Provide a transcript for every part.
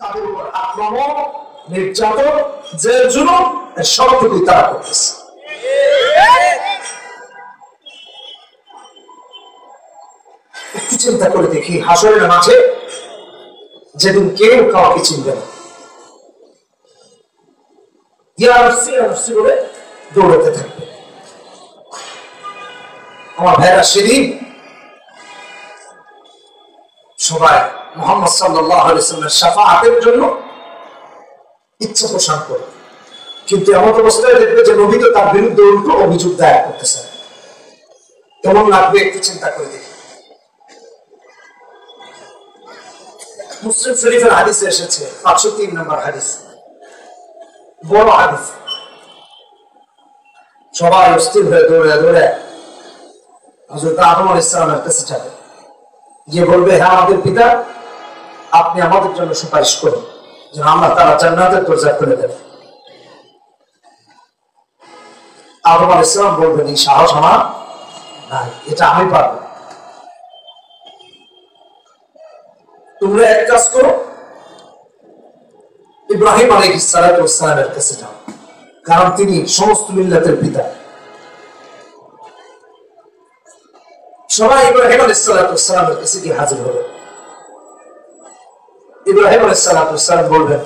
তাদের উপর আক্রমণ, নির্যাতন, জেল জুলুম সবটুকুই তারা করতেছে। একটু চিন্তা করে দেখি, হাসরের মাঠে যেদিন কেউ কাউকে চিনবে না, বলে দৌড়াতে থাকবে। আমার ভাইরা, সেদিন সবাই মুহাম্মদ সাল্লাল্লাহু আলাইহি ওয়াসাল্লামের শাফাআতের জন্য ইচ্ছা পোষণ করে, কিন্তু এমন অবস্থায় দেখবে যে নবী তো তার বিরুদ্ধে উল্টো অভিযোগ দায়ের করতেছে। কেমন লাগবে একটু চিন্তা করে দেখি। মুসলিম শরীফের হাদিসে এসেছে, 503 নম্বর হাদিস, বড় হাদিস। সবাই অস্থির হয়ে দৌড়ে দৌড়ে হযরত আদম আলাইহিস সালামের কাছে যাবে, গিয়ে বলবে, হ্যাঁ আমাদের পিতা, আপনি আমাদের জন্য সুপারিশ করুন যেন আল্লাহ তাআলা জান্নাতের দরজা খুলে দেন। আদম আলাইহিস সালাম বলবেন, এই সাহস আমার নাই, এটা আমি পারবো। তোমরা এক কাজ করো, ইব্রাহিম আলাইহিস সালামের কাছে যাও, কারণ তিনি সমস্ত মিল্লাতের পিতা। সবাই ইব্রাহিম আলাইহিস সালামের কাছে গিয়ে হাজির হবে। ইব্রাহিম আলাইহিস সালাম বলবেন,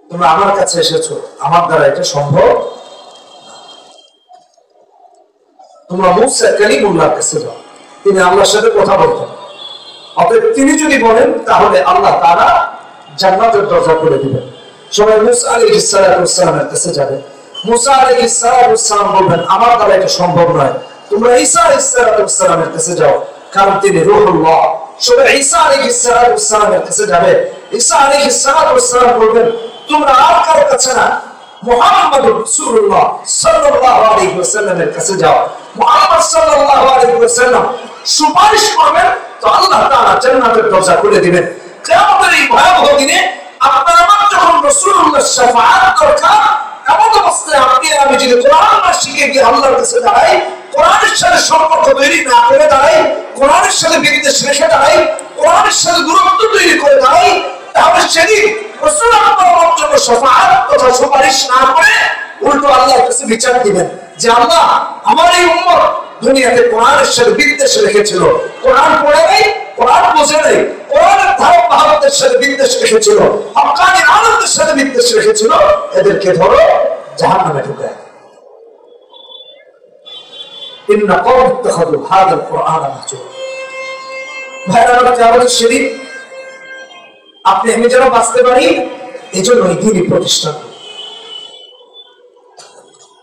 তোমরা আমার কাছে এসেছো, আমার দ্বারা এটা সম্ভব। তোমরা মুসা কালিমুল্লাহর কাছে যাও, তিনি আল্লাহর সাথে কথা বলতেন। অতএব তিনি যদি বলেন তাহলে আল্লাহ তাআলা জান্নাতের দরজা খুলে দিবেন। সবাই মুসা আলাইহিস সালামের কাছে যাবে। মুসা আলাইহিস সালাম বলবেন, আমার দ্বারা এটা সম্ভব নয়। তোমরা ঈসা আলাইহিস সালামের কাছে যাও, কারণ তিনি রূহুল্লাহ। সবাই ঈসা আলাইহিস সালামের কাছে যাবে। ঈসা আলাইহিস সালাম বলবেন, তোমরা আর কারো কাছে না, মুহাম্মদুর রাসূলুল্লাহ সাল্লাল্লাহু আলাইহি ওয়াসাল্লামের কাছে যাও। মুহাম্মদ সাল্লাল্লাহু আলাইহি ওয়াসাল্লাম সুপারিশ করবেন তো আল্লাহ তাআলা জান্নাতের দরজা খুলে দিবেন। কিয়ামতের এই ভয়াবহ দিনে আপনার আমার যখন রাসূলুল্লাহর শাফাআত দরকার, এমন অবস্থায় আপনি আমি যদি কোরআন না শিখে গিয়ে আল্লাহর কাছে দাঁড়াই, কোরআনের সাথে সম্পর্ক তৈরি না করে দাঁড়াই, কোরআনের সাথে বিদ্বেষ রেখে দাঁড়াই, কোরআনের সাথে দূরত্ব তৈরি করে দাঁড়াই, তাহলে সেদিন রাসূল আমার জন্য শাফাআত তথা সুপারিশ না করে উল্টো আল্লাহর কাছে বিচার দিবেন যে আল্লাহ, আমার এই উম্মত দুনিয়াতে কোরআনের সাথে বিদ্বেষ রেখেছিল, কোরআন পড়ে নাই, কোরআন বোঝে নাই, কোরআনের ধারক বাহকদের সাথে বিদ্বেষ রেখেছিল, হক্কানি আলেমদের সাথে বিদ্বেষ রেখেছিল, এদেরকে ধরো জাহান্নামে ঢুকায়। ইন্না কওম ইত্তাখাযু হাযাল কুরআনা মাহজুরা। ভাইরা, কিয়ামতের সেদিন আপনি আমি যেন বাঁচতে পারি, এই জন্য এই দিনই প্রতিষ্ঠান,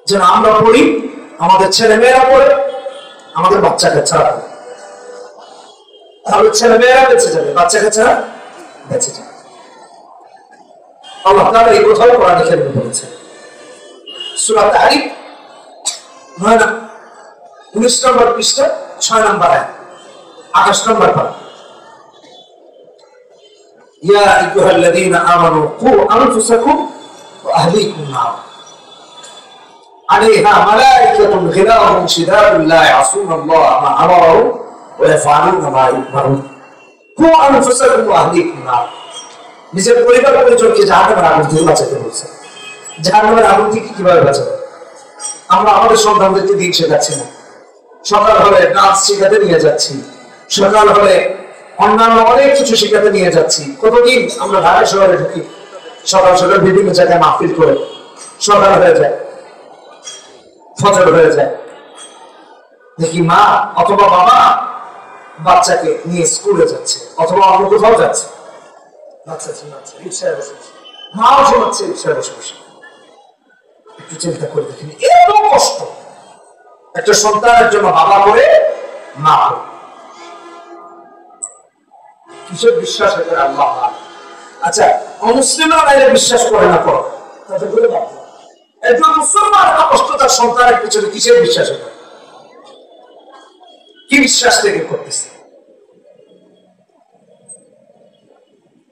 যেন আমরা পড়ি, আমাদের ছেলে মেয়েরা পড়ে, আমাদের বাচ্চা কাচ্চারা পড়ে, তাহলে ছেলে মেয়েরা বেঁচে যাবে, বাচ্চা কাচ্চারা বেঁচে যাবে। আল্লাহ তাআলা এই কোথাও কোরআনে কারীমে বলেছেন, সূরা তাহরীম 19 নম্বর পৃষ্ঠা 6 নম্বর আয়াত, 28 নম্বর পারা, ইয়া আইয়ুহাল্লাযীনা আমানু কু আনফুসাকুম ওয়া আহলিকুম নার আলাইহা মালাইকাতুন গিলাযুন শিদাদুন লা ইয়াসুনাল্লাহা মা আমারাহু ওয়া ইয়াফআলুনা মা ইউমারুন। কু আনফুসাকুম ওয়া আহলিকুম নার, নিজের পরিবার পরিজনকে জাহান্নামের আগুন থেকে বাঁচাতে বলছে। জাহান্নামের আগুন থেকে কিভাবে বাঁচাবো? আমরা আমাদের সন্তানদেরকে দিন শেখাচ্ছি না। সকাল হলে নাচ শেখাতে নিয়ে যাচ্ছি, সকাল হলে অন্যান্য অনেক কিছু শেখাতে নিয়ে যাচ্ছি। কতদিন আমরা ঢাকা শহরে ঢুকি, সকাল সকাল বিভিন্ন জায়গায় মাহফিল করে, সকাল হয়ে যায়, ফজর হয়ে যায়, দেখি মা অথবা বাবা বাচ্চাকে নিয়ে স্কুলে যাচ্ছে অথবা অন্য কোথাও যাচ্ছে, বাচ্চা ঝিমাচ্ছে, রিক্সায় বসেছে, মাও ঝিমাচ্ছে রিক্সায় বসে বসে। একটু চিন্তা করে দেখি, এত কষ্ট একটা সন্তানের জন্য বাবা করে, মা করে। কিসের বিশ্বাস করে? আল্লাহ। আচ্ছা, অমুসলিমরা বাইরে বিশ্বাস করে না, করো তাদের করে বাদ। একজন মুসলমান এত কষ্ট তার সন্তানের পিছনে কিসের বিশ্বাস করে? কি বিশ্বাস থেকে করতেছে?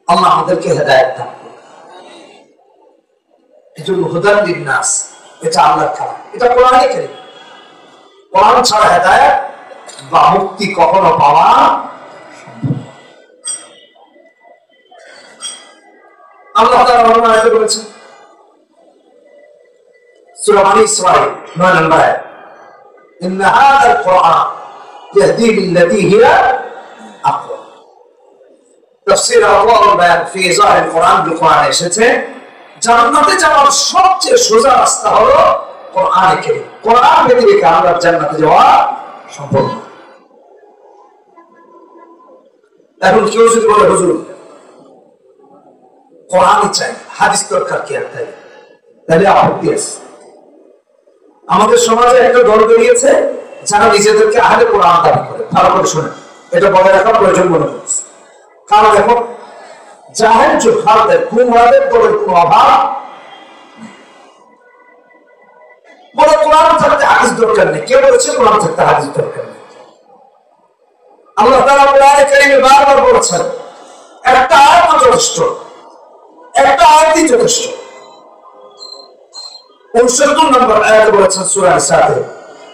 আল্লাহ আমাদেরকে হেদায়েত দান করুন। এজন্য হুদান লিন-নাস, এটা আল্লাহর কালাম, এটা কোরআনে কারীম। কোরআন ছাড়া হেদায়েত বা মুক্তি কখনো পাওয়া সম্ভব না। আল্লাহ তাআলা অন্য আয়াতে বলেছেন সূরা বনী ইসরাঈল 9 নম্বর আয়াত ইন্না হাযাল কুরআন ইয়াহদি লিল্লাতী হিয়া আকওয়াম। তাফসীর আওয়াল বায়ান ফি ইজাহিল কুরআন বিল কুরআন এসেছে জান্নাতে যাওয়ার সবচেয়ে সোজা রাস্তা হলো কোরআনে কারীম। কোরআন ব্যতীত আমরা জান্নাতে যাওয়া সম্ভব না। এখন কেউ যদি বলে হুজুর কোরআন চাই হাদিস দরকার কি আর তাই, তাহলে আপত্তি আছে। আমাদের সমাজে একটা দল বেরিয়েছে যারা নিজেদেরকে আহলে কোরআন দাবি করে। ভালো করে শুনে, এটা বলে রাখা প্রয়োজন মনে করছে। কারণ এখন জাহেল জুহালদের গুমরাদের দলের কোনো অভাব বলে কোরআন থাকতে হাদিস দরকার নেই। কে বলেছে কোরআন থাকতে হাদিস দরকার নেই? আল্লাহ তাআলা কোরআনে কারীমে বারবার বলেছেন একটা আয়াত যথেষ্ট, একটা আয়াতই যথেষ্ট। 69 নম্বর আয়াতে বলেছেন সূরা নিসাতে,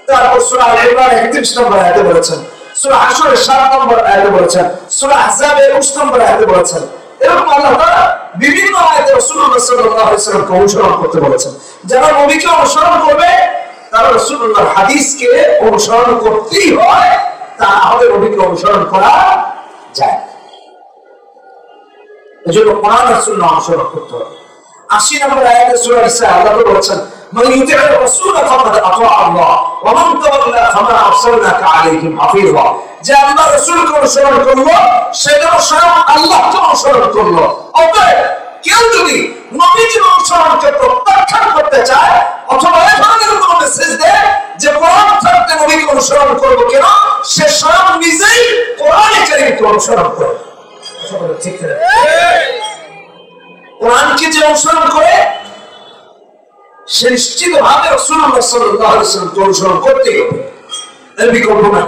তারপর সূরা আল ইমরান 31 নম্বর আয়াতে বলেছেন, সূরা হাশর 7 নম্বর আয়াতে বলেছেন, সূরা আহজাব 21 নম্বর আয়াতে বলেছেন। এরকম আল্লাহ তাআলা বিভিন্ন আয়াতে রাসূলুল্লাহ সাল্লাল্লাহু আলাইহি ওয়াসাল্লামকে অনুসরণ করতে বলেছেন। যারা নবীকে অনুসরণ করবে তারা রাসূলুল্লাহর হাদিসকে অনুসরণ করতেই হয়, তা না হলে নবীকে অনুসরণ করা যায় না। এজন্য কোরআন আর সুন্নাহ অনুসরণ করতে হবে। 80 নম্বর আয়াতে সূরা নিসা আল্লাহ বলেছেন মান ইউতি'র রাসূল ফাকাদ আতা আল্লাহ ওয়া মান তাওয়াল্লা ফামা আরসালনাকা আলাইহিম হাফিযা। যে আল্লাহ রাসূলকে অনুসরণ করলো সে যেন স্বয়ং আল্লাহকে অনুসরণ করলো। অতএব কেউ যদি নবীজির অনুসরণকে প্রত্যাখ্যান করতে চায় অথবা এই ধরনের কোনো মেসেজ দেয় যে কোরআন থাকতে নবীকে অনুসরণ করবো কেন, সে স্বয়ং নিজেই কোরআনে কারীমকে অনুসরণ করে। ঠিক না? কোরআনকে যে অনুসরণ করে সে নিশ্চিতভাবে রাসূলুল্লাহ সাল্লাল্লাহু আলাইহি ওয়াসাল্লামকে অনুসরণ করতেই হবে, এর বিকল্প নাই।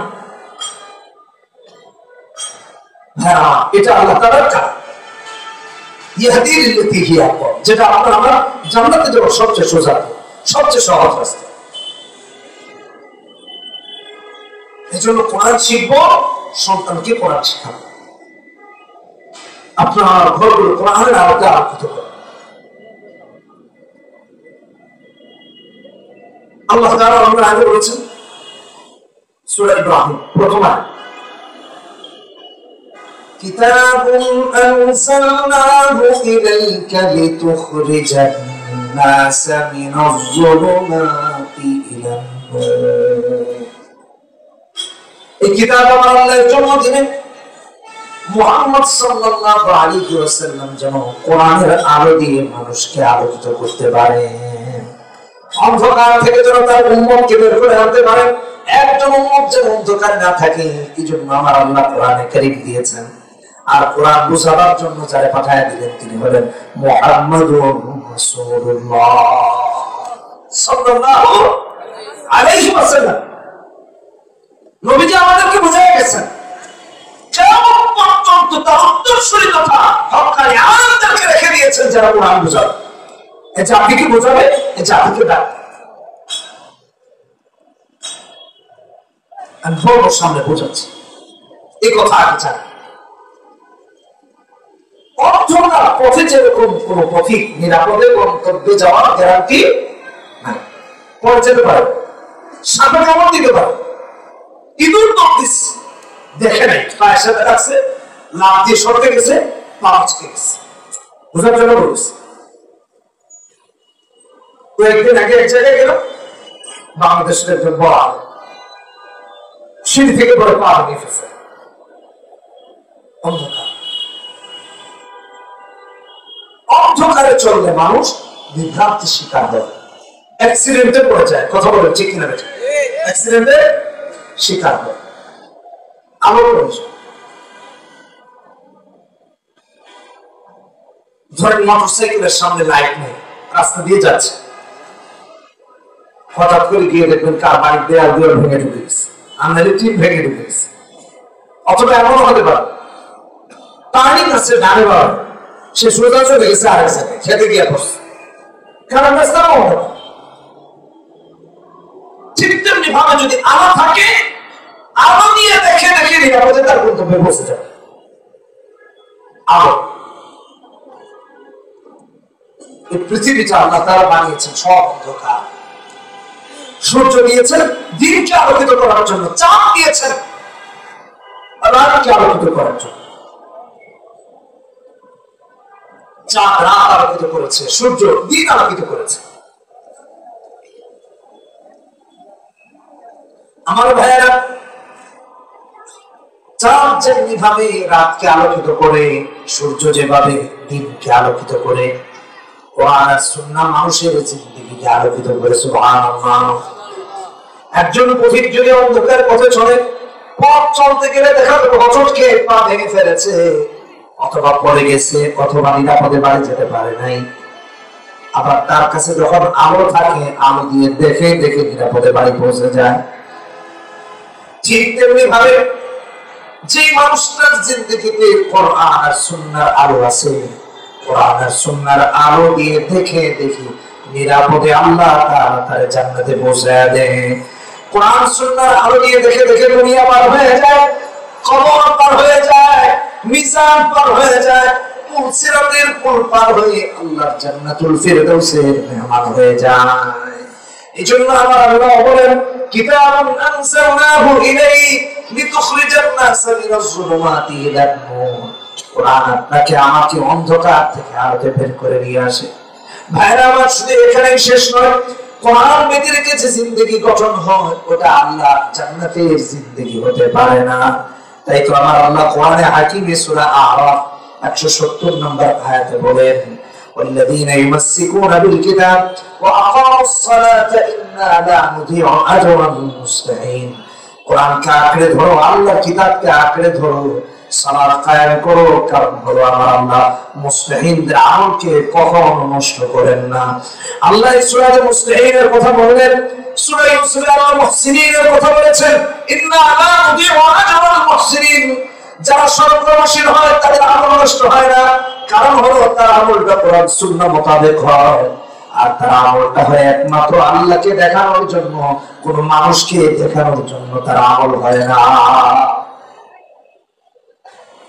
হ্যাঁ, এটা আল্লাহ তাআলার কাজ। ইয়াহদি লিল্লাতী হিয়া আকওয়াম, যেটা আমরা জান্নাতে যাওয়ার সবচেয়ে সোজা, সবচেয়ে সহজ রাস্তা। এজন্য কোরআন শিখবো, সন্তানকে কোরআন শেখাবো। আপনার ঘরগুলো কোরআনের আলোকে আলোকিত করুন। আল্লাহ তাআলা আমরা আগে বলেছেন সূরা ইব্রাহিম প্রথম আয়াত কিতাবুন আনসালনাহু ইলাইকা লিতুখরিজান নাসা মিনাজ যুলুমাতি ইলান নূর। এই কিতাব আমার আল্লাহর জন্য দিলেন মুহাম্মদ সাল্লাল্লাহু আলাইহি ওয়াসাল্লাম যেন কোরআনের আলো দিয়ে মানুষকে আলোকিত করতে পারে, অন্ধকার থেকে যেন তার উম্মতকে বের করে আনতে পারে। একজন উম্মত যেন অন্ধকার না থাকে, এই জন্য আমার আল্লাহ কোরআনে কারীম দিয়েছেন। আর কোরআন বুঝাবার জন্য যারা পাঠায় দিলেন তিনি হলেন মুহাম্মাদুর রাসূলুল্লাহ সাল্লাল্লাহু আলাইহি ওয়াসাল্লাম। নবীজি আমাদেরকে বুঝিয়ে গেছেন কিয়ামত পর্যন্ত তার উত্তরসূরি তথা হক্কানি আলেমদেরকে রেখে দিয়েছেন যারা কোরআন বুঝাবে। এই জাতিকে বোঝাবে, এই জাতিকে ডাকবে। আমি বড় সামনে বোঝাচ্ছি এই কথা আগে জানি। অন্ধকার পথে যেরকম কোন পথিক নিরাপদে গন্তব্যে যাওয়ার গ্যারান্টি নাই। পরে যেতে পারে, সাপে কামড় দিতে পারে, ইঁদুর নটিস দেখে নাই, পায়ের সাথে রাখছে, লাফ দিয়ে সরতে গেছে, পা আটকে গেছে। বোঝার জন্য বলছে। কয়েকদিন আগে এক জায়গায় গেল, বাংলাদেশের একজন বড় সিঁড়ি থেকে পরে পা ভেঙে ফেলছে। অন্ধকার, অন্ধকারে চললে মানুষ বিভ্রান্তির শিকার হয়, অ্যাক্সিডেন্টে পড়ে যায়। কথা বলে ঠিক কিনা? অ্যাক্সিডেন্টে শিকার হয়। আলো প্রয়োজন। ধরেন মোটরসাইকেলের সামনে লাইট নেই, রাস্তা দিয়ে যাচ্ছে, হঠাৎ করে গিয়ে দেখবেন কার বাড়ির দেয়াল দেওয়াল ভেঙে ঢুকে গেছে, আমদানি টিপ ভেঙে ঢুকে গেছে। অথবা এমনও হতে পারে টার্নিং আছে ডানে বাড়ে, সে সোজা চলে গেছে আরেক জায়গায়, খেতে গিয়ে পড়ছে, কারণ রাস্তা হতে পারে। ঠিক তেমনি ভাবে যদি আলো থাকে, আলো দিয়ে দেখে দেখে নিরাপদে তার গন্তব্যে পৌঁছে যাবে। আলো এই পৃথিবীটা আল্লাহ তাআলা বানিয়েছেন সব অন্ধকার। সূর্য দিয়েছেন দিনকে আলোকিত করার জন্য, চাঁদ দিয়েছেন রাতকে আলোকিত করার জন্য। চাঁদ রাত আলোকিত করেছে, সূর্য দিন আলোকিত করেছে। আমার ভাইয়েরা, চাঁদ যেমনি ভাবে রাতকে আলোকিত করে, সূর্য যেভাবে দিনকে আলোকিত করে, কোরআন আর সুন্নাহ মানুষের জিন্দেগিকে আলোকিত করে। সুবহানাল্লাহ। একজন পথিক যদি অন্ধকার পথে চলে, পথ চলতে গেলে দেখা যাবে হোঁচটকে পা ভেঙে ফেলেছে, অথবা পড়ে গেছে, অথবা নিরাপদে বাড়ি যেতে পারে নাই। আবার তার কাছে যখন আলো থাকে, আলো দিয়ে দেখে দেখে নিরাপদে বাড়ি পৌঁছে যায়। ঠিক তেমনি ভাবে যে মানুষটার জিন্দেগিতে কোরআন আর সুন্নাহর আলো আছে, কোরআন আর সুন্নাহর আলো দিয়ে দেখে দেখে নিরাপদে আল্লাহ তাআলা তার জান্নাতে পৌঁছায় দেয়। কোরআন সুন্নাহর আলো দিয়ে দেখে দেখে দুনিয়া পার হয়ে যায়, কবর পার হয়ে যায়, মিজান পার হয়ে যায়, সিরাতের পুল পার হয়ে আল্লাহর জান্নাতুল ফিরদাউসের মেহমান হয়ে যায়। এজন্য আমার আল্লাহ বলেন, কিতাবুন আনজালনাহু ইলাইক লিতুখরিজান নাস মিনাজ যুলুমাতি ইলান নূর। কোরআন আপনাকে আমাকে অন্ধকার থেকে আলোতে বের করে নিয়ে আসে। ভাইরা আমার, শুধু এখানেই শেষ নয়, কোরআন ব্যতিরেকে যে জিন্দেগি গঠন হয় ওটা আল্লাহ জান্নাতের জিন্দেগি হতে পারে না। তাই তো আমার আল্লাহ কোরআনে হাকিমে সূরা আরাফ 170 নম্বর আয়াতে বলেন, والذين يمسكون بالكتاب وأقاموا الصلاة إنا لا نضيع أجر المصلحين। কোরআনকে আঁকড়ে ধরো, আল্লাহর কিতাবকে আঁকড়ে ধরো, সালাত কায়েম করো, কারণ হলো আমার আল্লাহ মুসলিহিনদের আমলকে কখনো নষ্ট করেন না। আল্লাহ সূরা মুসলিহিনের কথা বললেন, সূরা ইউসুফে আল্লাহ মুহসিনিনের কথা বলেছেন, ইন্না লা নুদিউ আজরাল মুহসিনিন। যারা সৎকর্মশীল হয় তাদের আমল নষ্ট হয় না, কারণ হলো তার আমলটা কোরআন সুন্নাহ মোতাবেক হয়। আর তার আমলটা হয় একমাত্র আল্লাহকে দেখানোর জন্য, কোন মানুষকে দেখানোর জন্য তার আমল হয় না।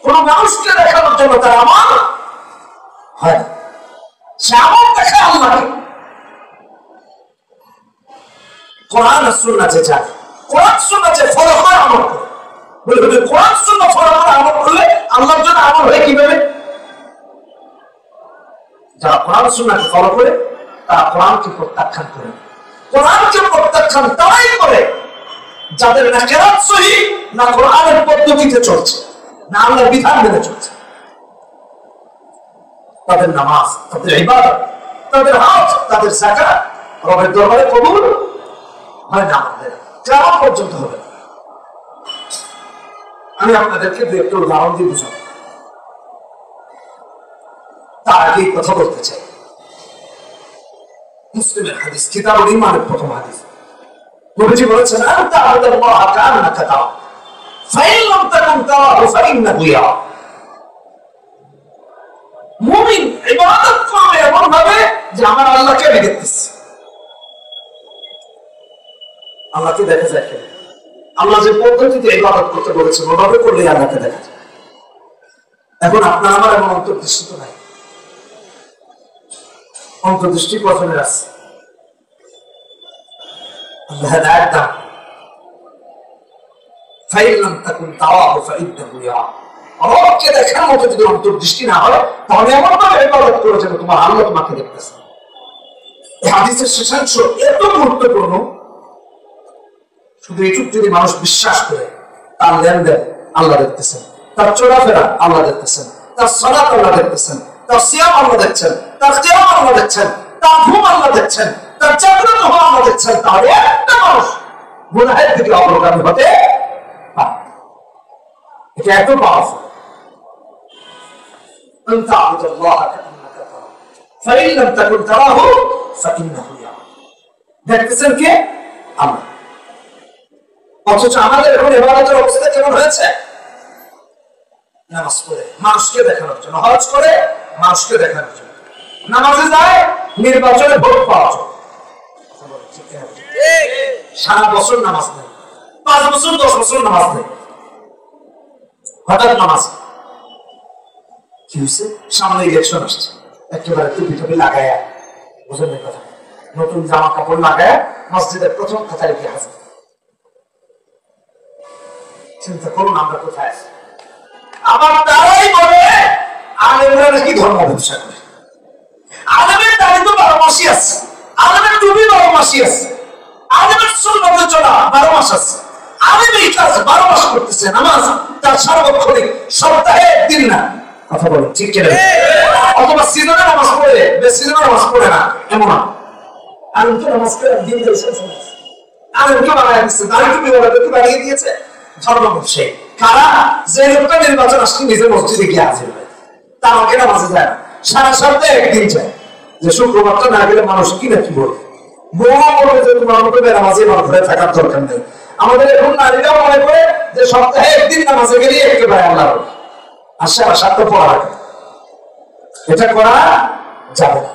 কোন মানুষকে দেখানোর জন্য তার আমল হয় না, সে আমল দেখে আল্লাহকে। কোরআন আর সুন্নাহ যে জানে, কোরআন সুন্নাহ যে ফলো করে আমল করে, বলে কোরআন সুন্নাহ ফলো করে আমল করলে আল্লাহর জন্য আমল হয় কিভাবে? যারা কোরআন সুন্নাহকে ফলো করে তারা কোরআনকে প্রত্যাখ্যান করে। কোরআনকে প্রত্যাখ্যান তারাই করে যাদের না কেরাত সহিহ, না কোরআনের পদ্ধতিতে চলছে, না আল্লাহর বিধান মেনে চলছে। তাদের নামাজ, তাদের ইবাদত, তাদের হজ, তাদের যাকাত রবের দরবারে কবুল হয় না, আমাদের কিয়ামত পর্যন্ত হবে। আমি আপনাদেরকে দুই একটা উদাহরণ দিয়ে বুঝাবো। তার আগে কথা বলতে চাই, মুসলিমের হাদিস, কিতাবুল ঈমানের প্রথম হাদিস। নবীজি বলেছেন, আনতা আবুদাল্লাহ কাআন্নাকা তারা, ফাইন লাম তাকুন তারাহু ফাইন্নাহু ইয়ারাক। মুমিন ইবাদত করবে এমন ভাবে যে আমার আল্লাহকে আমি দেখতেছি। আল্লাহকে দেখা যায় কেন? আল্লাহ যে পদ্ধতিতে ইবাদত করতে বলেছেন ওভাবে করলে আল্লাহকে দেখা যায়। এখন আপনার আমার এমন অন্তর্দৃষ্টি তো নাই, অন্তর্দৃষ্টি প্রথমে আছে। আল্লাহ হেদায়েত দান, ফাইন লাম তাকুন তারাহু ফাইন্নাহু ইয়ারাক। রবকে দেখার মতো যদি অন্তর্দৃষ্টি না হয়, তাহলে এমন ভাবে ইবাদত করে যেন তোমার আল্লাহ তোমাকে দেখতেছে। এই হাদিসের শেষাংশ এত গুরুত্বপূর্ণ, শুধু এইটুকু যদি মানুষ বিশ্বাস করে, তার লেনদেন আল্লাহ দেখতেছেন, তার চলাফেরা আল্লাহ দেখতেছেন, তার সালাত আল্লাহ দেখতেছেন, তার সিয়াম আল্লাহ দেখছেন, তার কিয়াম আল্লাহ দেখছেন, তার ঘুম আল্লাহ দেখছেন, তার জাগ্রত হওয়া আল্লাহ দেখছেন, তাহলে একটা মানুষ গুনাহের থেকে অগ্রগামী হতে পারে। এটা এত পাওয়ারফুল। أن تعبد الله كأنك تراه فإن لم تكن تراه فإنه يراك। দেখতেছেন কে? আল্লাহ। অথচ আমাদের এখন ইবাদতের অবস্থা কেমন হয়েছে? নামাজ পড়ে মানুষকে দেখানোর জন্য, হজ করে মানুষকে দেখানোর জন্য, নামাজে যায় নির্বাচনে ভোট পাওয়ার জন্য। সারা বছর নামাজ নেই, 5 বছর 10 বছর নামাজ নেই, হঠাৎ নামাজ। কি হয়েছে? সামনে ইলেকশন আসছে, একেবারে টুপি টুপি লাগায়া বুঝলেন কথা? নতুন জামা কাপড় লাগায় মসজিদের প্রথম কাতারে কি হাজির। চিন্তা করুন আমরা কোথায় আছি। আবার তারাই বলে আলেমরা নাকি ধর্ম ব্যবসা করে। আলেমের দাড়ি তো 12 মাসই আছে, আলেমের টুপি 12 মাসই আছে, আলেমের সুন্নতে চলা 12 মাস আছে, আলেম এই কাজ 12 মাস করতেছে, নামাজ তার সার্বক্ষণিক, সপ্তাহে একদিন না। কথা বলেন ঠিক কিনা? অথবা সিজনে নামাজ পড়ে, বেসিজনে নামাজ পড়ে না, এমন না। আলেম তো নামাজ পড়ে দিন দিয়েছে, আলেমকে বানায় দিচ্ছে, দাড়ি টুপি বলে বানিয়ে দিয়েছে ধর্ম ব্যবসায়ী। কারা? যে লোকটা নির্বাচন আসছে নিজের মসজিদে গিয়ে হাজির হয়, তার আগে নামাজে যায় না, সারা সপ্তাহে একদিন যায়। যে শুক্রবারটা না গেলে মানুষ কি না কি বলবে, বউও বলবে যে তোমার মতো বেনামাজি আমার ঘরে থাকার দরকার নেই। আমাদের এখন নারীরাও মনে করে যে সপ্তাহে একদিন নামাজে গেলে একেবারে আল্লাহ আর সারা সপ্তাহ পড়া লাগে। এটা করা যাবে না।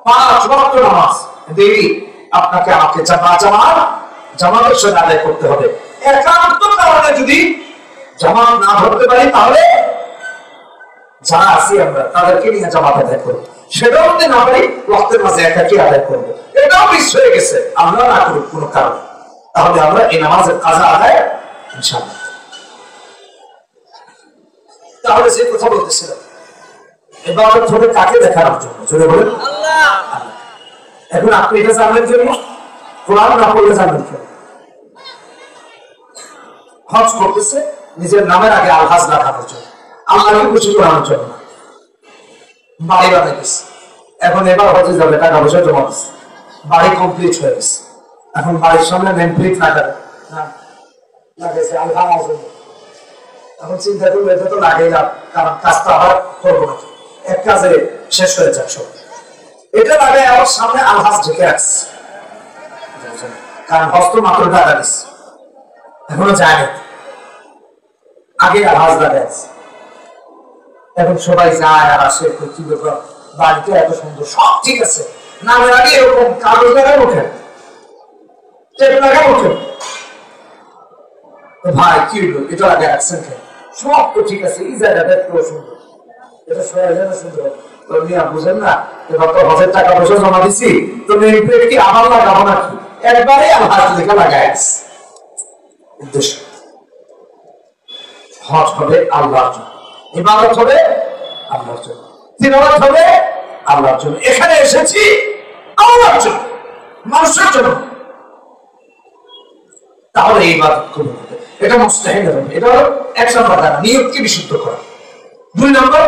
5 ওয়াক্ত নামাজ দেরি আপনাকে আমাকে জামাতের সাথে আদায় করতে হবে। একান্ত কারণে যদি জামাত না ধরতে পারি তাহলে যারা আছি আমরা তাদেরকে নিয়ে জামাত আদায় করবো। সেটাও যদি না পারি ওয়াক্তের মাঝে একাকি আদায় করবো, এটাও মিস হয়ে গেছে, আমরা না করব কোনো কারণে, তাহলে আমরা এই নামাজের কাজা আদায় ইনশাআল্লাহ। তাহলে যে কথা বলতেছিলাম, এবার ধরে কাকে দেখানোর জন্য, জোরে বলেন আল্লাহ। এখন আপনি এটা জানার জন্য কোরআন না পড়লে জানবেন কেন? হজ করতেছে নিজের নামের আগে আলহাজ লাগানোর জন্য, আল্লাহকে খুশি করানোর জন্য। বাড়ি বানাইতেছে, এখন এবার হজে যাবে, টাকা পয়সা জমা দিচ্ছে, বাড়ি কমপ্লিট হয়ে গেছে। এখন বাড়ির সামনে নেম প্লেট লাগাইছে আলহাজ। এখন চিন্তা করবো এটা তো লাগেই না, কারণ কাজটা আবার করবো না, এক কাজে শেষ হয়ে যাক সব। এটা লাগাই আমার সামনে আলহাজ ঢেকে রাখছে, কারণ হস্ত মাত্র টাকা দিচ্ছে, এখনো যায় না, আগে আলহাজ লাগাইছে। এখন সবাই যায় আর আসে, কি ব্যাপার বাড়িতে এত সুন্দর, সব ঠিক আছে, নামের আগে এরকম কাগজ লাগাই ওঠেন, টেপ লাগাই ওঠেন, ভাই কি হলো এটা আগে রাখছেন কেন? সব তো ঠিক আছে, এই জায়গাটা একটু সুন্দর, এটা সবাই জানা সুন্দর। বুঝেন না, এবার তো হজের টাকা পয়সা জমা দিচ্ছি, তো নেম প্লেট কি আবার লাগাবো নাকি? একবারে আলহাজ লেখা লাগাই উদ্দেশ্য। হজ হবে আল্লাহর জন্য, ইবাদত হবে আল্লাহর জন্য, তিলাওয়াত হবে আল্লাহর জন্য। এখানে এসেছি আল্লাহর জন্য, মানুষের জন্য। তাহলে এই ইবাদত করতে হবে, এটা মুস্তাহিল হবে। এটা হলো 1 নম্বর ধারা, নিয়তকে বিশুদ্ধ করা। 2 নম্বর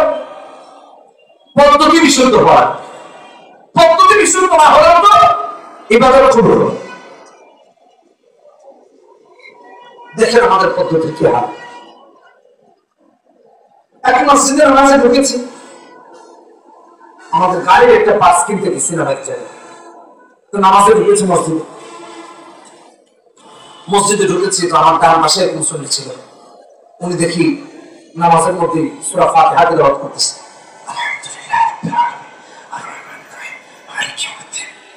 পদ্ধতি বিশুদ্ধ করা। পদ্ধতি বিশুদ্ধ না হলে তো ইবাদত কবুল হবে। দেখেন আমাদের পদ্ধতি কি হয়। এক মসজিদে নামাজে ঢুকেছি, আমাদের গাড়ির একটা পাস কিনতে গেছিলাম এক জায়গায়, তো নামাজে ঢুকেছি মসজিদে ঢুকেছি, তো আমার ডান পাশে এক মুসল্লি ছিল, উনি দেখি নামাজের মধ্যে সূরা ফাতিহা তেলাওয়াত করতেছে,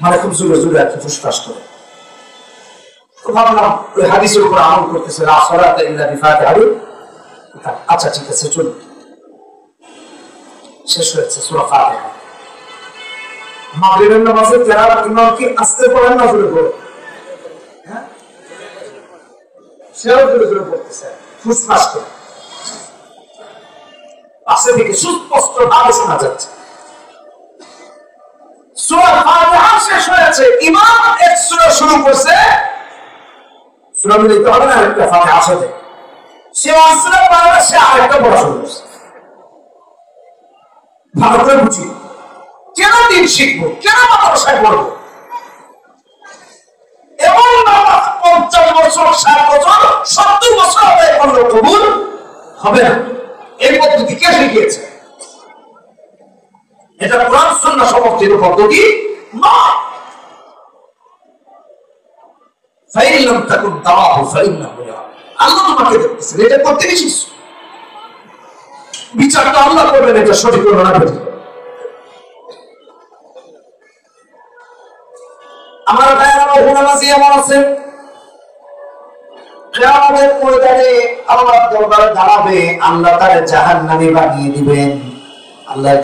মানে খুব জোরে জোরে আর কি ফুসফাস করে। তো ভাবলাম ওই হাদিসের উপর আমল করতেছে, লা সালাতা ইল্লা বিফাতিহা। আচ্ছা ঠিক আছে চলুন। শেষ হয়েছে সূরা ফাতিহা। মাগরিবের নামাজে তেলাওয়াত ইমাম কি আস্তে পড়েন না জোরে পড়ে? হ্যাঁ, সেও জোরে জোরে পড়তেছে, ফুসফাস করে, পাশে থেকে সুস্পষ্ট ভাবে শোনা যাচ্ছে। সূরা ফাতিহা শেষ হয়েছে, ইমাম এক সূরা শুরু করছে, সূরা মিলাইতে হবে না একটা ফাতিহা সাথে, সে ওই সূরা পড়ে না, সে আরেকটা পড়া শুরু করছে। ভালো করে বুঝি, কেন দিন শিখবো, কেন মাদ্রাসায় পড়বো? এমন নামাজ 50 বছর, 60 বছর, 70 বছর আদায় করলেও কবুল হবে না। এই পদ্ধতি কে শিখিয়েছে? এটা কোরআন সুন্নাহ সমর্থিত পদ্ধতি নয়। ফাইন লাম তাকুন তারাহু ফাইন্নাহু ইয়ারা, আল্লাহ তোমাকে দেখতেছেন, এটা করতে শিখছো, বিচারটা আল্লাহ করবেন, এটা সঠিক হলো না বেঠিক। আমার ভাইয়েরা নামাজি এমন আছে, কিয়ামতের ময়দানে আল্লাহর দরবারে দাঁড়াবে, আল্লাহ তারে জাহান্নামী বানিয়ে দিবেন। আল্লাহর